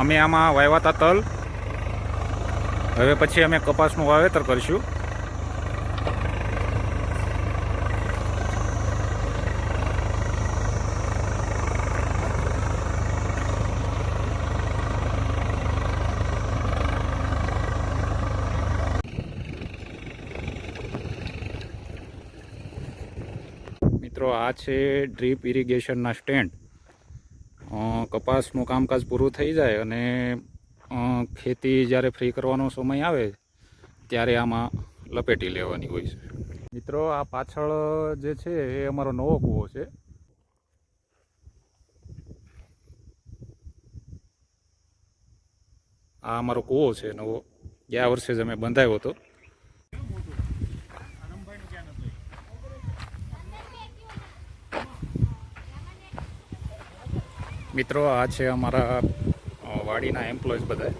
અમે આમાં વાવ્યા હતા તલ. હવે પછી અમે કપાસનું વાવેતર કરીશું. મિત્રો આ છે ડ્રીપ ઇરિગેશનના સ્ટેન્ડ. કપાસનું કામકાજ પૂરું થઈ જાય અને ખેતી જ્યારે ફ્રી કરવાનો સમય આવે ત્યારે આમાં લપેટી લેવાની હોય છે. મિત્રો આ પાછળ જે છે એ અમારો નવો કૂવો છે. આ અમારો કૂવો છે નવો, ગયા વર્ષે જ અમે બંધાવ્યો હતો. મિત્રો આ છે અમારા વાડીના એમ્પ્લોઈઝ બધા.